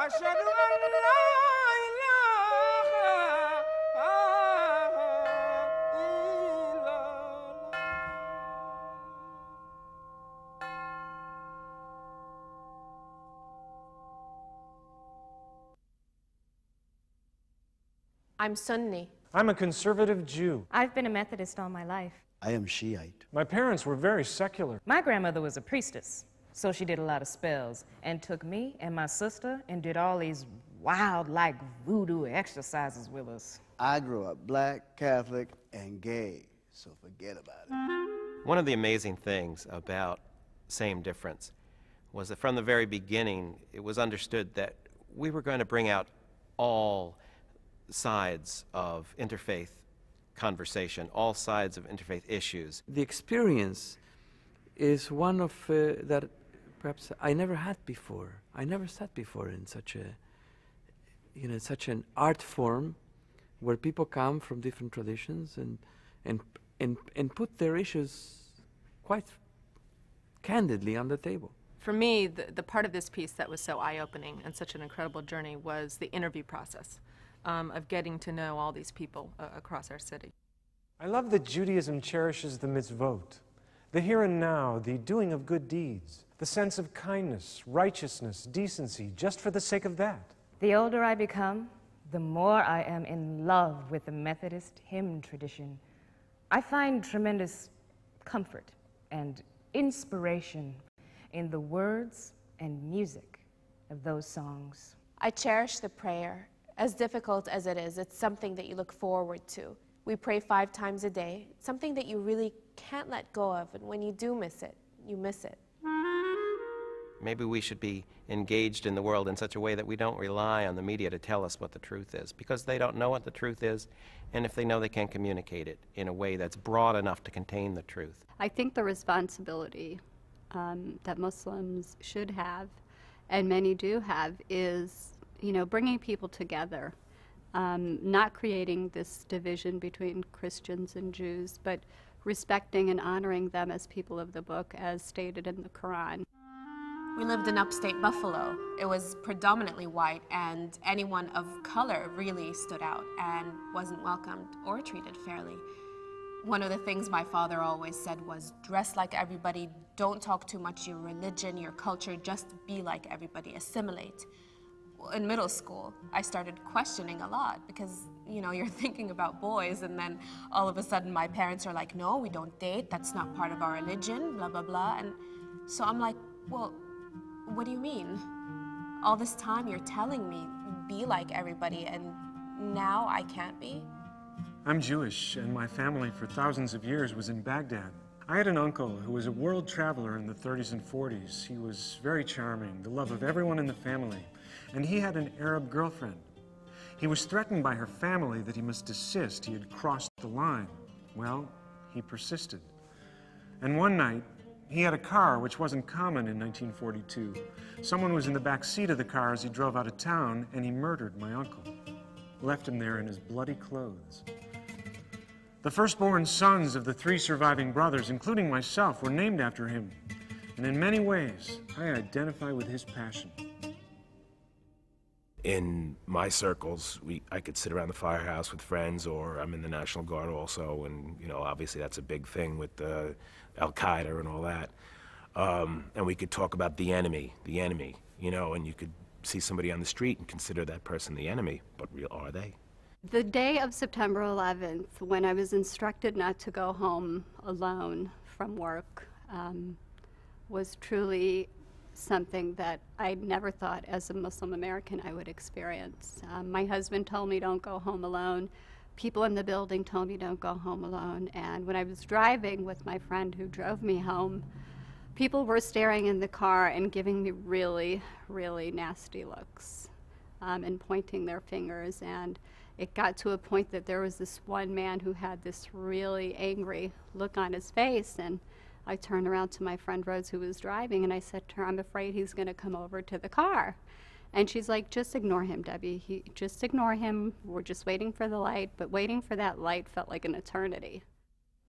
أشهد أن لا إله إلا الله. I'm Sunni. I'm a conservative Jew. I've been a Methodist all my life. I am Shiite. My parents were very secular. My grandmother was a priestess, so she did a lot of spells and took me and my sister and did all these wild, like voodoo exercises with us. I grew up black, Catholic, and gay, so forget about it. One of the amazing things about Same Difference was that from the very beginning, it was understood that we were going to bring out all sides of interfaith conversation, all sides of interfaith issues. The experience is one of that perhaps I never had before. I never sat before in such a, such an art form where people come from different traditions and put their issues quite candidly on the table. For me, the part of this piece that was so eye-opening and such an incredible journey was the interview process of getting to know all these people across our city. I love that Judaism cherishes the mitzvot, the here and now, the doing of good deeds, the sense of kindness, righteousness, decency, just for the sake of that. The older I become, the more I am in love with the Methodist hymn tradition. I find tremendous comfort and inspiration in the words and music of those songs. I cherish the prayer. As difficult as it is, it's something that you look forward to. We pray 5 times a day. It's something that you really can't let go of, and when you do miss it, you miss it. Maybe we should be engaged in the world in such a way that we don't rely on the media to tell us what the truth is, because they don't know what the truth is, and if they know, they can't communicate it in a way that's broad enough to contain the truth. I think the responsibility that Muslims should have, and many do have, is bringing people together, not creating this division between Christians and Jews, but respecting and honoring them as people of the book, as stated in the Quran. We lived in upstate Buffalo. It was predominantly white, and anyone of color really stood out and wasn't welcomed or treated fairly. One of the things my father always said was, dress like everybody, don't talk too much your religion, your culture, just be like everybody, assimilate. In middle school, I started questioning a lot because, you're thinking about boys, and then all of a sudden my parents are like, no, we don't date, that's not part of our religion, blah, blah, blah. And so I'm like, well, what do you mean? All this time you're telling me, be like everybody, and now I can't be? I'm Jewish, and my family for thousands of years was in Baghdad. I had an uncle who was a world traveler in the 30s and 40s. He was very charming, the love of everyone in the family, and he had an Arab girlfriend. He was threatened by her family that he must desist. He had crossed the line. Well, he persisted. And one night, he had a car, which wasn't common in 1942. Someone was in the back seat of the car as he drove out of town, and he murdered my uncle, left him there in his bloody clothes. The firstborn sons of the 3 surviving brothers, including myself, were named after him. And in many ways, I identify with his passion. In my circles, I could sit around the firehouse with friends, or I'm in the National Guard also, and obviously that's a big thing with Al-Qaeda and all that. And we could talk about the enemy, and you could see somebody on the street and consider that person the enemy, but are they? The day of September 11th, when I was instructed not to go home alone from work, was truly something that I never thought as a Muslim American I would experience. My husband told me don't go home alone. People in the building told me don't go home alone. And when I was driving with my friend who drove me home, people were staring in the car and giving me really, really nasty looks and pointing their fingers. And it got to a point that there was this one man who had this really angry look on his face, and I turned around to my friend Rose, who was driving, and I said to her, I'm afraid he's going to come over to the car. And she's like, just ignore him, Debbie. Just ignore him. We're just waiting for the light. But waiting for that light felt like an eternity.